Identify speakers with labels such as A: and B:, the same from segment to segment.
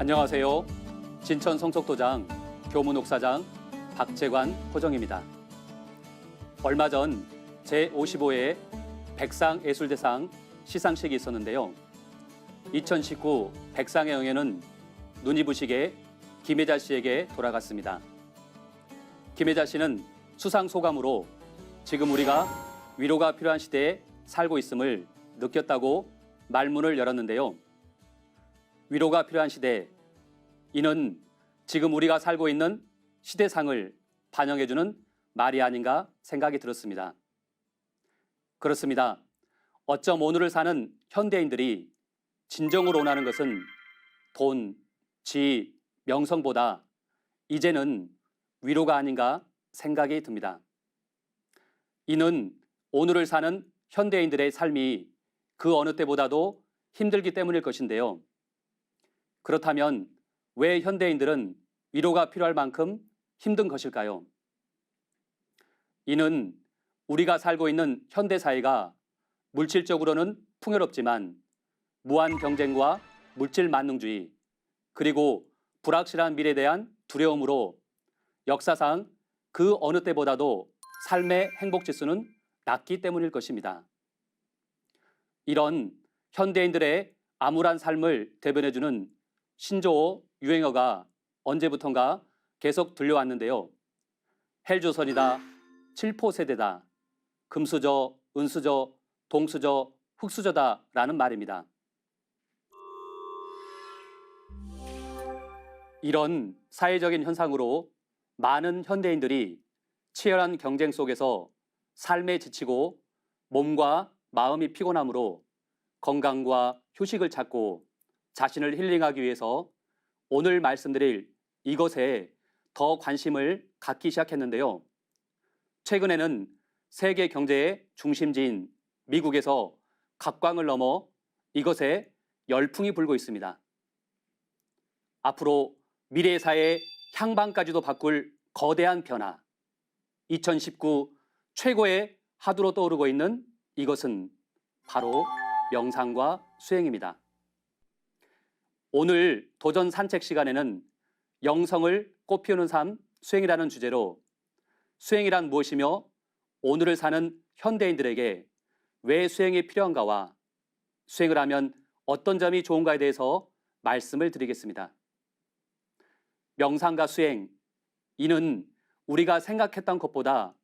A: 안녕하세요. 진천 성속도장 교무녹사장 박재관 호정입니다. 얼마 전 제55회 백상예술대상 시상식이 있었는데요. 2019 백상의 영예는 눈이 부시게 김혜자 씨에게 돌아갔습니다. 김혜자 씨는 수상 소감으로 지금 우리가 위로가 필요한 시대에 살고 있음을 느꼈다고 말문을 열었는데요. 위로가 필요한 시대, 이는 지금 우리가 살고 있는 시대상을 반영해주는 말이 아닌가 생각이 들었습니다. 그렇습니다. 어쩜 오늘을 사는 현대인들이 진정으로 원하는 것은 돈, 지위, 명성보다 이제는 위로가 아닌가 생각이 듭니다. 이는 오늘을 사는 현대인들의 삶이 그 어느 때보다도 힘들기 때문일 것인데요. 그렇다면 왜 현대인들은 위로가 필요할 만큼 힘든 것일까요? 이는 우리가 살고 있는 현대사회가 물질적으로는 풍요롭지만 무한 경쟁과 물질 만능주의, 그리고 불확실한 미래에 대한 두려움으로 역사상 그 어느 때보다도 삶의 행복지수는 낮기 때문일 것입니다. 이런 현대인들의 암울한 삶을 대변해주는 신조어, 유행어가 언제부턴가 계속 들려왔는데요. 헬조선이다, 칠포세대다, 금수저, 은수저, 동수저, 흑수저다 라는 말입니다. 이런 사회적인 현상으로 많은 현대인들이 치열한 경쟁 속에서 삶에 지치고 몸과 마음이 피곤함으로 건강과 휴식을 찾고 자신을 힐링하기 위해서 오늘 말씀드릴 이것에 더 관심을 갖기 시작했는데요. 최근에는 세계 경제의 중심지인 미국에서 각광을 넘어 이것에 열풍이 불고 있습니다. 앞으로 미래 사회의 향방까지도 바꿀 거대한 변화, 2019 최고의 화두로 떠오르고 있는 이것은 바로 명상과 수행입니다. 오늘 도전 산책 시간에는 영성을 꽃피우는 삶, 수행이라는 주제로 수행이란 무엇이며 오늘을 사는 현대인들에게 왜 수행이 필요한가와 수행을 하면 어떤 점이 좋은가에 대해서 말씀을 드리겠습니다. 명상과 수행, 이는 우리가 생각했던 것보다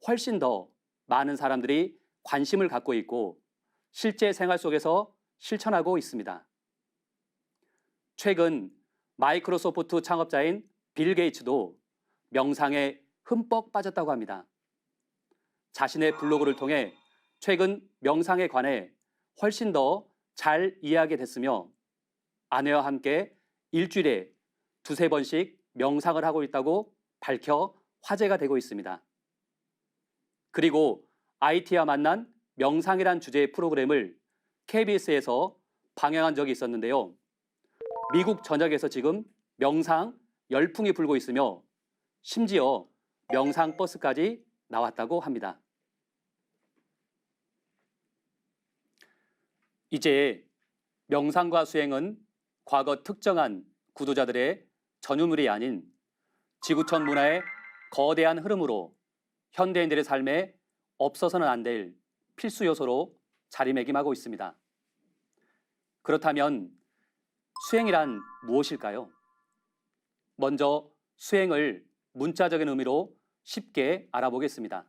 A: 훨씬 더 많은 사람들이 관심을 갖고 있고 실제 생활 속에서 실천하고 있습니다. 최근 마이크로소프트 창업자인 빌 게이츠도 명상에 흠뻑 빠졌다고 합니다. 자신의 블로그를 통해 최근 명상에 관해 훨씬 더 잘 이해하게 됐으며 아내와 함께 일주일에 두세 번씩 명상을 하고 있다고 밝혀 화제가 되고 있습니다. 그리고 IT와 만난 명상이란 주제의 프로그램을 KBS에서 방영한 적이 있었는데요. 미국 전역에서 지금 명상 열풍이 불고 있으며 심지어 명상 버스까지 나왔다고 합니다. 이제 명상과 수행은 과거 특정한 구도자들의 전유물이 아닌 지구촌 문화의 거대한 흐름으로 현대인들의 삶에 없어서는 안 될 필수 요소로 자리매김하고 있습니다. 그렇다면 수행이란 무엇일까요? 먼저 수행을 문자적인 의미로 쉽게 알아보겠습니다.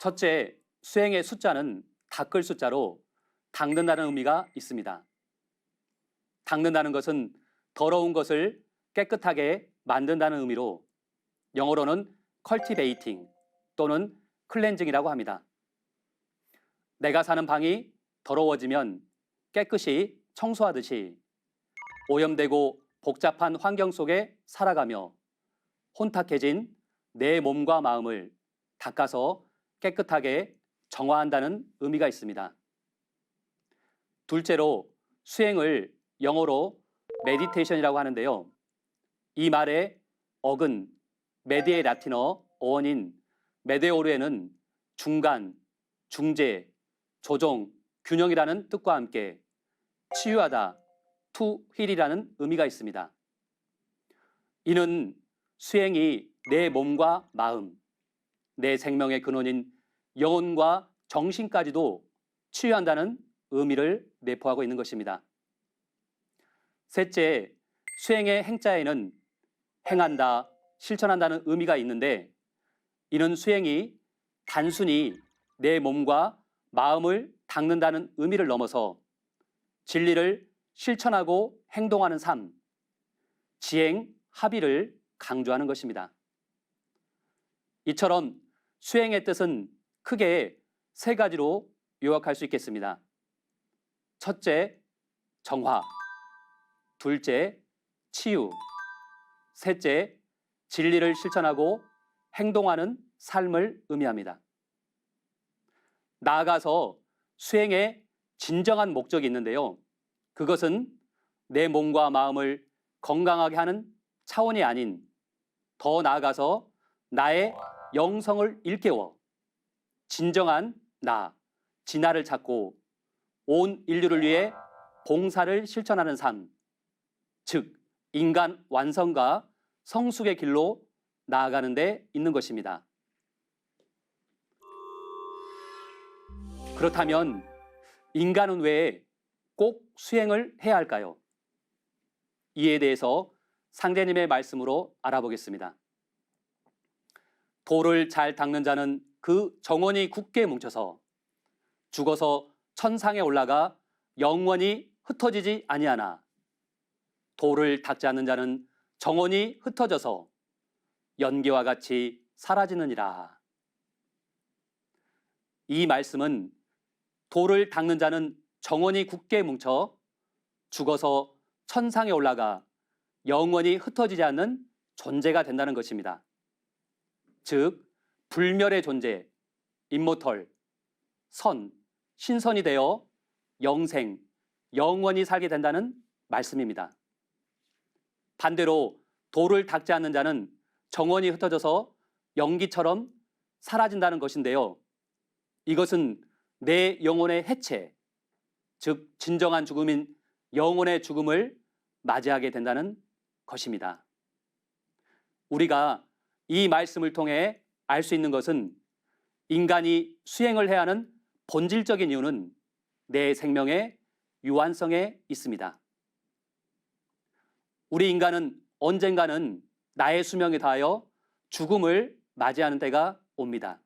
A: 첫째, 수행의 숫자는 닦을 숫자로 닦는다는 의미가 있습니다. 닦는다는 것은 더러운 것을 깨끗하게 만든다는 의미로 영어로는 cultivating 또는 cleansing이라고 합니다. 내가 사는 방이 더러워지면 깨끗이 청소하듯이 오염되고 복잡한 환경 속에 살아가며 혼탁해진 내 몸과 마음을 닦아서 깨끗하게 정화한다는 의미가 있습니다. 둘째로 수행을 영어로 메디테이션이라고 하는데요. 이 말의 어근 메디의 라틴어 어원인 메데오르에는 중간, 중재, 조정, 균형이라는 뜻과 함께 치유하다, to heal이라는 의미가 있습니다. 이는 수행이 내 몸과 마음, 내 생명의 근원인 영혼과 정신까지도 치유한다는 의미를 내포하고 있는 것입니다. 셋째, 수행의 행자에는 행한다, 실천한다는 의미가 있는데 이는 수행이 단순히 내 몸과 마음을 닦는다는 의미를 넘어서 진리를 실천하고 행동하는 삶, 지행, 합의를 강조하는 것입니다. 이처럼 수행의 뜻은 크게 세 가지로 요약할 수 있겠습니다. 첫째, 정화. 둘째, 치유. 셋째, 진리를 실천하고 행동하는 삶을 의미합니다. 나아가서 수행의 진정한 목적이 있는데요. 그것은 내 몸과 마음을 건강하게 하는 차원이 아닌 더 나아가서 나의 영성을 일깨워 진정한 나, 진화를 찾고 온 인류를 위해 봉사를 실천하는 삶, 즉 인간 완성과 성숙의 길로 나아가는 데 있는 것입니다. 그렇다면 인간은 왜 꼭 수행을 해야 할까요? 이에 대해서 상제님의 말씀으로 알아보겠습니다. 돌을 잘 닦는 자는 그 정원이 굳게 뭉쳐서 죽어서 천상에 올라가 영원히 흩어지지 아니하나 돌을 닦지 않는 자는 정원이 흩어져서 연기와 같이 사라지느니라. 이 말씀은 돌을 닦는 자는 정원이 굳게 뭉쳐 죽어서 천상에 올라가 영원히 흩어지지 않는 존재가 된다는 것입니다. 즉 불멸의 존재, 임모털, 선, 신선이 되어 영생, 영원히 살게 된다는 말씀입니다. 반대로 돌을 닦지 않는 자는 정원이 흩어져서 연기처럼 사라진다는 것인데요. 이것은 내 영혼의 해체, 즉 진정한 죽음인 영혼의 죽음을 맞이하게 된다는 것입니다. 우리가 이 말씀을 통해 알 수 있는 것은 인간이 수행을 해야 하는 본질적인 이유는 내 생명의 유한성에 있습니다. 우리 인간은 언젠가는 나의 수명에 다하여 죽음을 맞이하는 때가 옵니다.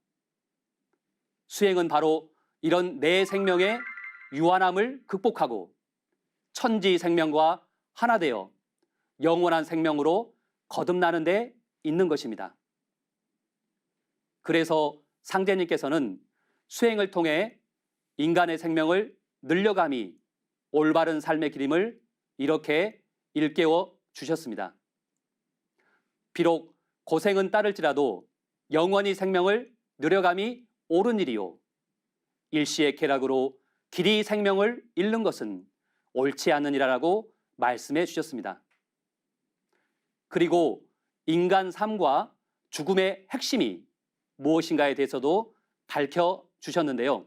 A: 수행은 바로 이런 내 생명의 유한함을 극복하고 천지 생명과 하나 되어 영원한 생명으로 거듭나는 데 있는 것입니다. 그래서 상제님께서는 수행을 통해 인간의 생명을 늘려감이 올바른 삶의 길임을 이렇게 일깨워 주셨습니다. 비록 고생은 따를지라도 영원히 생명을 늘려감이 옳은 일이요 일시의 쾌락으로 길이 생명을 잃는 것은 옳지 않느니라라고 말씀해 주셨습니다. 그리고 인간 삶과 죽음의 핵심이 무엇인가에 대해서도 밝혀 주셨는데요.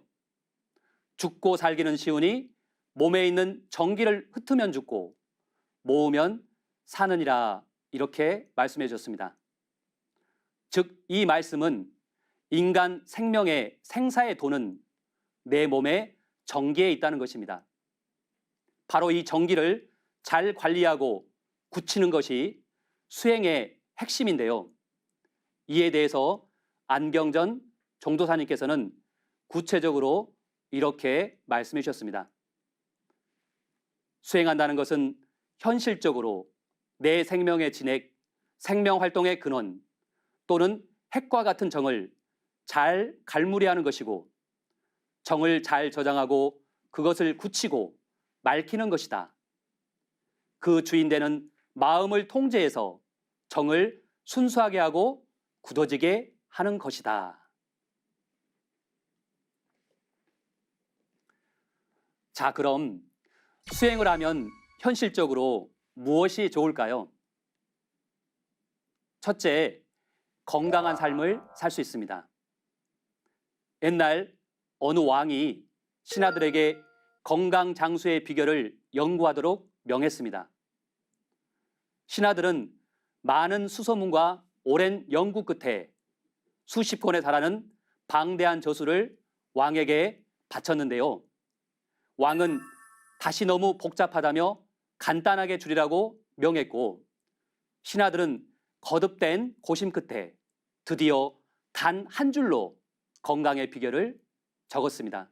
A: 죽고 살기는 쉬우니 몸에 있는 정기를 흩으면 죽고 모으면 사느니라 이렇게 말씀해 주셨습니다. 즉 이 말씀은 인간 생명의 생사의 도는 내 몸의 정기에 있다는 것입니다. 바로 이 정기를 잘 관리하고 굳히는 것이 수행의 핵심인데요. 이에 대해서 안경전 종도사님께서는 구체적으로 이렇게 말씀해 주셨습니다. 수행한다는 것은 현실적으로 내 생명의 진액, 생명활동의 근원 또는 핵과 같은 정을 잘 갈무리하는 것이고 정을 잘 저장하고 그것을 굳히고 맑히는 것이다. 그 주인되는 마음을 통제해서 정을 순수하게 하고 굳어지게 하는 것이다. 자, 그럼 수행을 하면 현실적으로 무엇이 좋을까요? 첫째, 건강한 삶을 살 수 있습니다. 옛날 어느 왕이 신하들에게 건강 장수의 비결을 연구하도록 명했습니다. 신하들은 많은 수소문과 오랜 연구 끝에 수십 권에 달하는 방대한 저수를 왕에게 바쳤는데요. 왕은 다시 너무 복잡하다며 간단하게 줄이라고 명했고, 신하들은 거듭된 고심 끝에 드디어 단 한 줄로 건강의 비결을 적었습니다.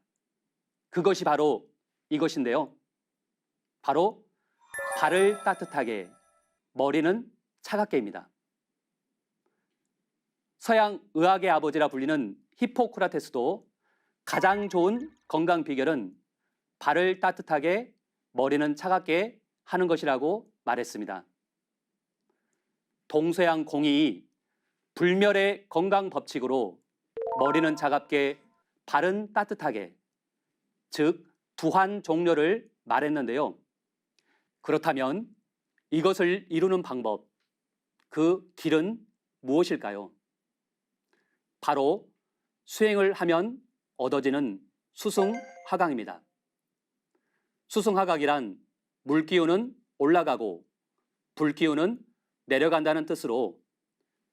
A: 그것이 바로 이것인데요. 바로 발을 따뜻하게, 머리는 차갑게입니다. 서양 의학의 아버지라 불리는 히포크라테스도 가장 좋은 건강 비결은 발을 따뜻하게, 머리는 차갑게 하는 것이라고 말했습니다. 동서양 공의이 불멸의 건강 법칙으로 머리는 차갑게, 발은 따뜻하게, 즉 두한 종료를 말했는데요. 그렇다면 이것을 이루는 방법, 그 길은 무엇일까요? 바로 수행을 하면 얻어지는 수승화강입니다. 수승화강이란 물기운은 올라가고 불기운은 내려간다는 뜻으로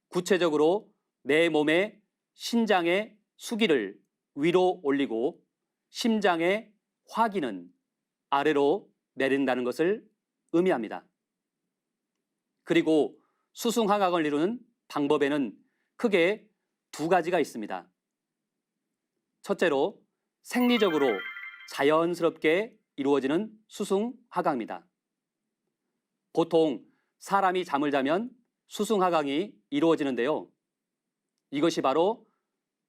A: 구체적으로 내 몸의 신장의 수기를 위로 올리고 심장의 화기는 아래로 내린다는 것을 의미합니다. 그리고 수승화강을 이루는 방법에는 크게 두 가지가 있습니다. 첫째로 생리적으로 자연스럽게 이루어지는 수승화강입니다. 보통 사람이 잠을 자면 수승화강이 이루어지는데요. 이것이 바로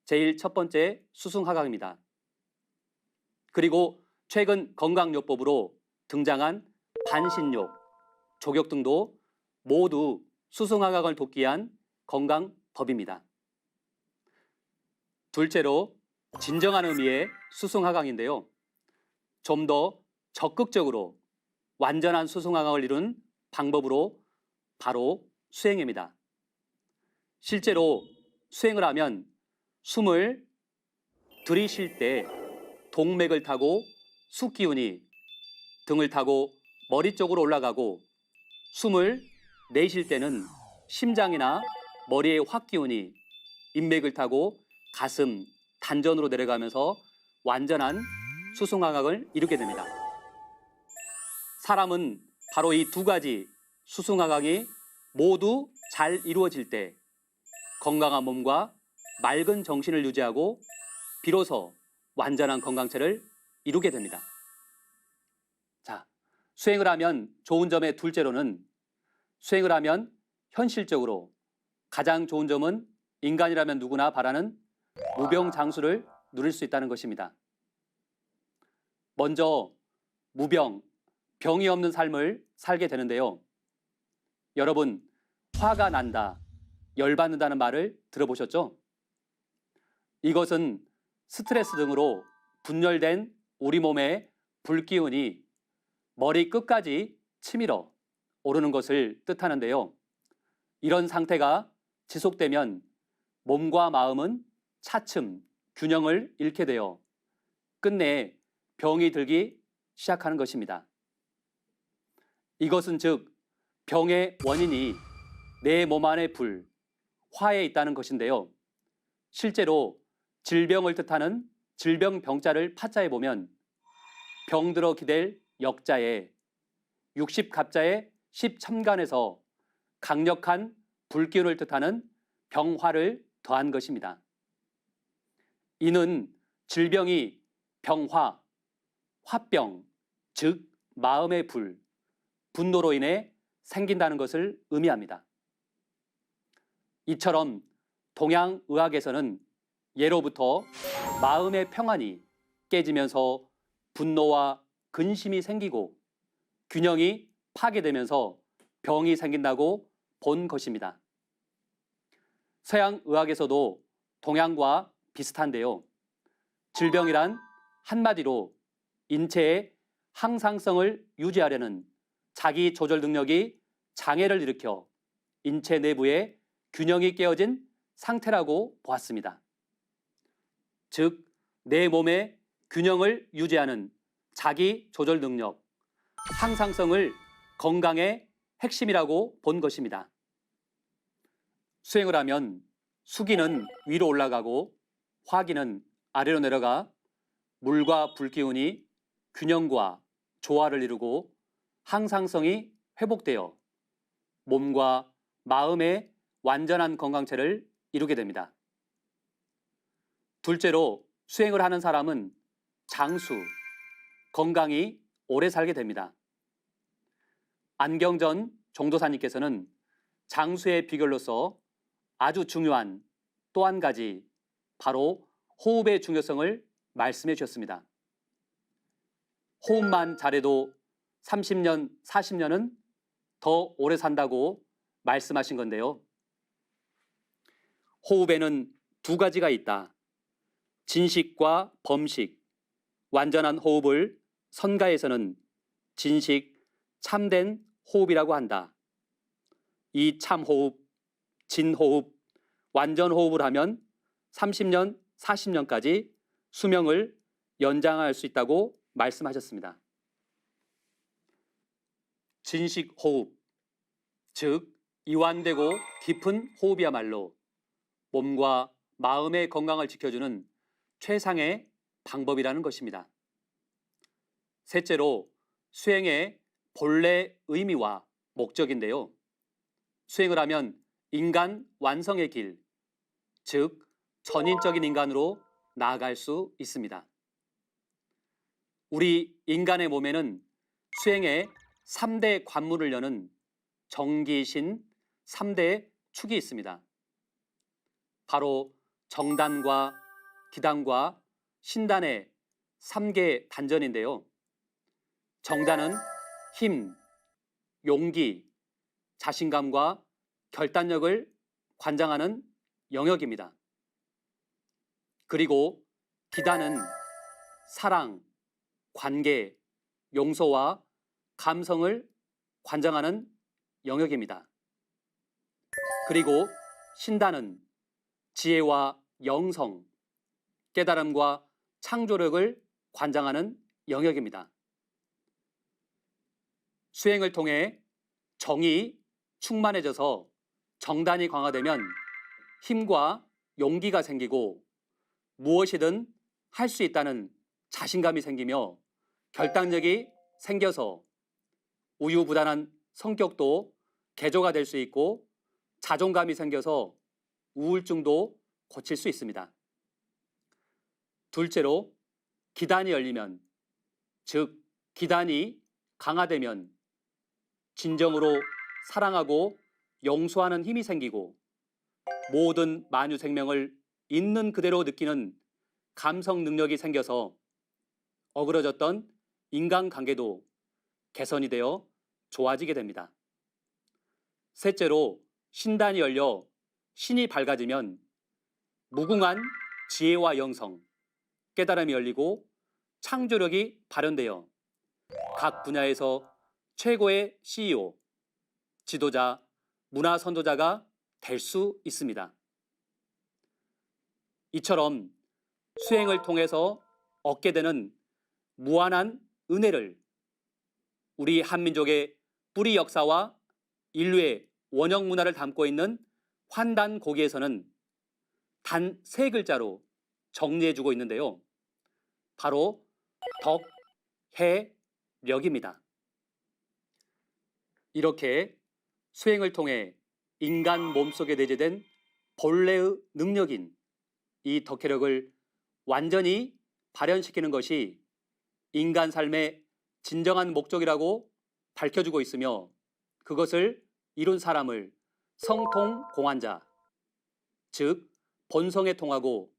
A: 제일 첫 번째 수승화강입니다. 그리고 최근 건강요법으로 등장한 반신욕, 족욕 등도 모두 수승화강을 돕기 위한 건강법입니다. 둘째로 진정한 의미의 수승화강인데요. 좀 더 적극적으로 완전한 수승화강을 이룬 방법으로 바로 수행입니다. 실제로 수행을 하면 숨을 들이쉴 때 동맥을 타고 숙기운이 등을 타고 머리 쪽으로 올라가고, 숨을 내쉴 때는 심장이나 머리의 화기운이 인맥을 타고 가슴, 단전으로 내려가면서 완전한 수승화강을 이루게 됩니다. 사람은 바로 이 두 가지 수승화강이 모두 잘 이루어질 때 건강한 몸과 맑은 정신을 유지하고 비로소 완전한 건강체를 이루게 됩니다. 자, 수행을 하면 좋은 점의 둘째로는 수행을 하면 현실적으로 가장 좋은 점은 인간이라면 누구나 바라는 무병장수를 누릴 수 있다는 것입니다. 먼저 무병, 병이 없는 삶을 살게 되는데요. 여러분, 화가 난다, 열받는다는 말을 들어보셨죠? 이것은 스트레스 등으로 분열된 우리 몸의 불기운이 머리 끝까지 치밀어 오르는 것을 뜻하는데요. 이런 상태가 지속되면 몸과 마음은 차츰 균형을 잃게 되어 끝내 병이 들기 시작하는 것입니다. 이것은 즉 병의 원인이 내 몸 안의 불, 화에 있다는 것인데요. 실제로 질병을 뜻하는 질병병자를 파자에 보면 병들어 기댈 역자에 60갑자의 10첨간에서 강력한 불기운을 뜻하는 병화를 더한 것입니다. 이는 질병이 병화, 화병, 즉 마음의 불, 분노로 인해 생긴다는 것을 의미합니다. 이처럼 동양의학에서는 예로부터 마음의 평안이 깨지면서 분노와 근심이 생기고 균형이 파괴되면서 병이 생긴다고 본 것입니다. 서양의학에서도 동양과 비슷한데요. 질병이란 한마디로 인체의 항상성을 유지하려는 자기 조절 능력이 장애를 일으켜 인체 내부의 균형이 깨어진 상태라고 보았습니다. 즉, 내 몸의 균형을 유지하는 자기 조절 능력, 항상성을 건강의 핵심이라고 본 것입니다. 수행을 하면 수기는 위로 올라가고 화기는 아래로 내려가 물과 불기운이 균형과 조화를 이루고 항상성이 회복되어 몸과 마음의 완전한 건강체를 이루게 됩니다. 둘째로 수행을 하는 사람은 장수, 건강이 오래 살게 됩니다. 안경전 종도사님께서는 장수의 비결로서 아주 중요한 또 한 가지 바로 호흡의 중요성을 말씀해 주셨습니다. 호흡만 잘해도 30년, 40년은 더 오래 산다고 말씀하신 건데요. 호흡에는 두 가지가 있다. 진식과 범식. 완전한 호흡을 선가에서는 진식, 참된 호흡이라고 한다. 이 참호흡, 진호흡, 완전호흡을 하면 30년, 40년까지 수명을 연장할 수 있다고 말씀하셨습니다. 진식호흡, 즉 이완되고 깊은 호흡이야말로 몸과 마음의 건강을 지켜주는 최상의 방법이라는 것입니다. 셋째로 수행의 본래 의미와 목적인데요. 수행을 하면 인간 완성의 길, 즉 전인적인 인간으로 나아갈 수 있습니다. 우리 인간의 몸에는 수행의 3대 관문을 여는 정기신 3대 축이 있습니다. 바로 정단과 기단과 신단의 3개 단전인데요. 정단은 힘, 용기, 자신감과 결단력을 관장하는 영역입니다. 그리고 기단은 사랑, 관계, 용서와 감성을 관장하는 영역입니다. 그리고 신단은 지혜와 영성, 깨달음과 창조력을 관장하는 영역입니다. 수행을 통해 정이 충만해져서 정단이 강화되면 힘과 용기가 생기고 무엇이든 할 수 있다는 자신감이 생기며 결단력이 생겨서 우유부단한 성격도 개조가 될 수 있고 자존감이 생겨서 우울증도 고칠 수 있습니다. 둘째로 기단이 열리면, 즉 기단이 강화되면 진정으로 사랑하고 용서하는 힘이 생기고 모든 만유 생명을 있는 그대로 느끼는 감성 능력이 생겨서 어그러졌던 인간관계도 개선이 되어 좋아지게 됩니다. 셋째로 신단이 열려 신이 밝아지면 무궁한 지혜와 영성, 깨달음이 열리고 창조력이 발현되어 각 분야에서 최고의 CEO, 지도자, 문화 선도자가 될 수 있습니다. 이처럼 수행을 통해서 얻게 되는 무한한 은혜를 우리 한민족의 뿌리 역사와 인류의 원형 문화를 담고 있는 환단고기에서는 단 3글자로 정리해주고 있는데요. 바로 덕해력입니다. 이렇게 수행을 통해 인간 몸속에 내재된 본래의 능력인 이 덕해력을 완전히 발현시키는 것이 인간 삶의 진정한 목적이라고 밝혀주고 있으며 그것을 이룬 사람을 성통공환자, 즉 본성에 통하고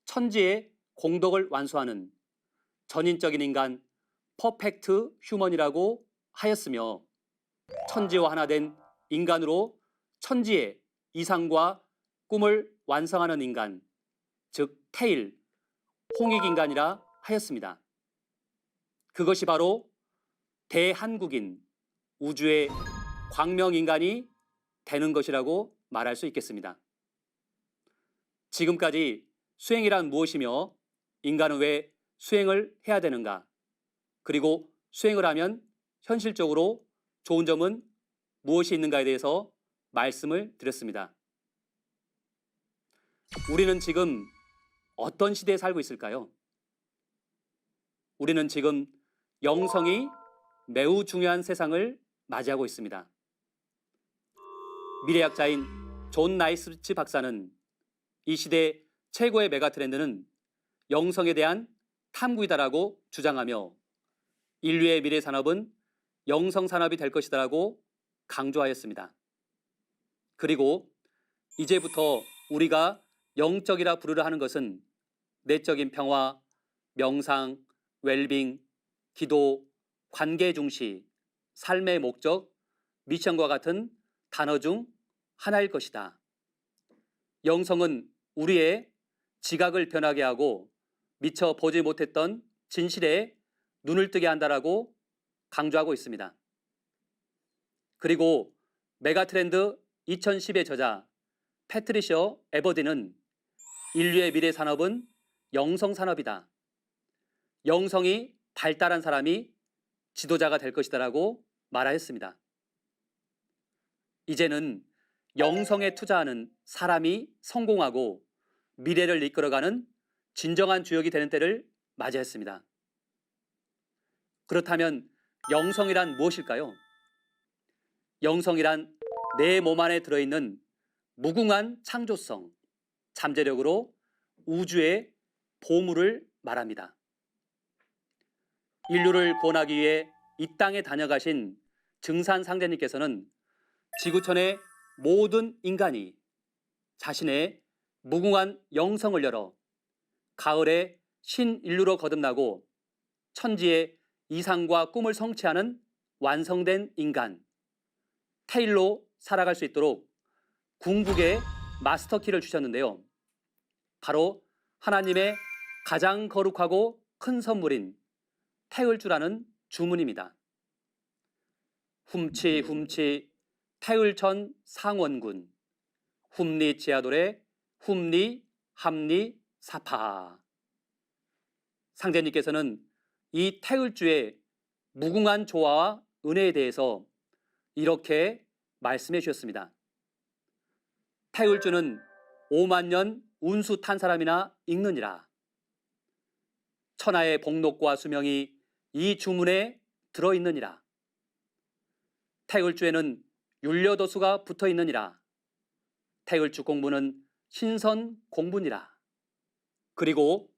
A: 천지의 공덕을 완수하는 전인적인 인간 퍼펙트 휴먼이라고 하였으며 천지와 하나 된 인간으로 천지의 이상과 꿈을 완성하는 인간, 즉 태일, 홍익인간이라 하였습니다. 그것이 바로 대한국인, 우주의 광명인간이 되는 것이라고 말할 수 있겠습니다. 지금까지 수행이란 무엇이며 인간은 왜 수행을 해야 되는가? 그리고 수행을 하면 현실적으로 좋은 점은 무엇이 있는가에 대해서 말씀을 드렸습니다. 우리는 지금 어떤 시대에 살고 있을까요? 우리는 지금 영성이 매우 중요한 세상을 맞이하고 있습니다. 미래학자인 존 나이스리치 박사는 이 시대 최고의 메가트렌드는 영성에 대한 탐구이다라고 주장하며 인류의 미래 산업은 영성 산업이 될 것이다라고 강조하였습니다. 그리고 이제부터 우리가 영적이라 부르려 하는 것은 내적인 평화, 명상, 웰빙, 기도, 관계 중시, 삶의 목적, 미션과 같은 단어 중 하나일 것이다. 영성은 우리의 지각을 변하게 하고 미처 보지 못했던 진실에 눈을 뜨게 한다라고 강조하고 있습니다. 그리고 메가트렌드 2010의 저자 패트리셔 에버디는 인류의 미래 산업은 영성 산업이다. 영성이 발달한 사람이 지도자가 될 것이다라고 말하였습니다. 이제는 영성에 투자하는 사람이 성공하고 미래를 이끌어가는 진정한 주역이 되는 때를 맞이했습니다. 그렇다면 영성이란 무엇일까요? 영성이란 내 몸 안에 들어있는 무궁한 창조성, 잠재력으로 우주의 보물을 말합니다. 인류를 구원하기 위해 이 땅에 다녀가신 증산상제님께서는 지구촌의 모든 인간이 자신의 무궁한 영성을 열어 가을에 신인류로 거듭나고 천지의 이상과 꿈을 성취하는 완성된 인간, 태일로 살아갈 수 있도록 궁극의 마스터키를 주셨는데요. 바로 하나님의 가장 거룩하고 큰 선물인 태을주라는 주문입니다. 훔치 훔치 태을천 상원군 훔리 지하돌의 훔리 함리 사파. 상제님께서는 이 태을주의 무궁한 조화와 은혜에 대해서 이렇게 말씀해 주셨습니다. 태을주는 5만 년 운수 탄 사람이나 읽느니라. 천하의 복록과 수명이 이 주문에 들어있느니라. 태을주에는 율려도수가 붙어있느니라. 태을주 공부는 신선 공부니라. 그리고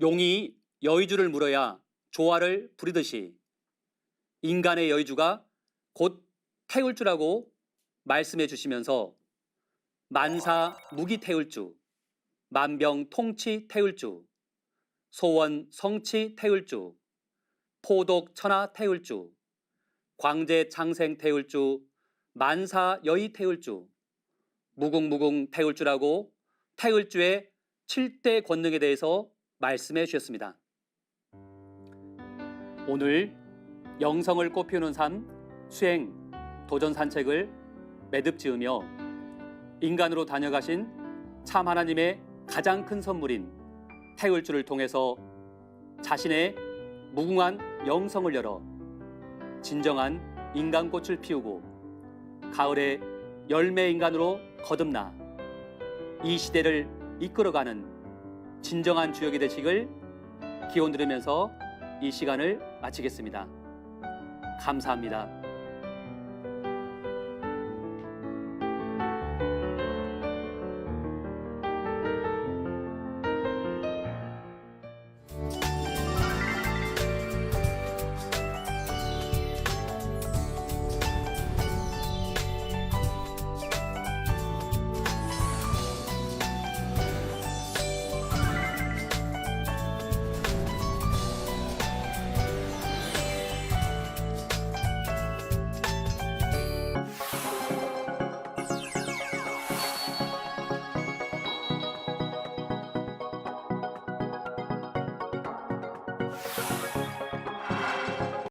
A: 용이 여의주를 물어야 조화를 부리듯이 인간의 여의주가 곧 태을주라고 말씀해 주시면서 만사 무기 태을주, 만병 통치 태을주, 소원 성치 태을주, 포독 천하 태을주, 광재 창생 태을주, 만사 여의 태을주, 무궁무궁 태을주라고 태을주의 7대 권능에 대해서 말씀해 주셨습니다. 오늘 영성을 꽃피우는 삶, 수행, 도전 산책을 매듭 지으며 인간으로 다녀가신 참 하나님의 가장 큰 선물인 태을주를 통해서 자신의 무궁한 영성을 열어 진정한 인간꽃을 피우고 가을에 열매 인간으로 거듭나 이 시대를 이끌어가는 진정한 주역이 되시길 기원 드리면서 이 시간을 마치겠습니다. 감사합니다.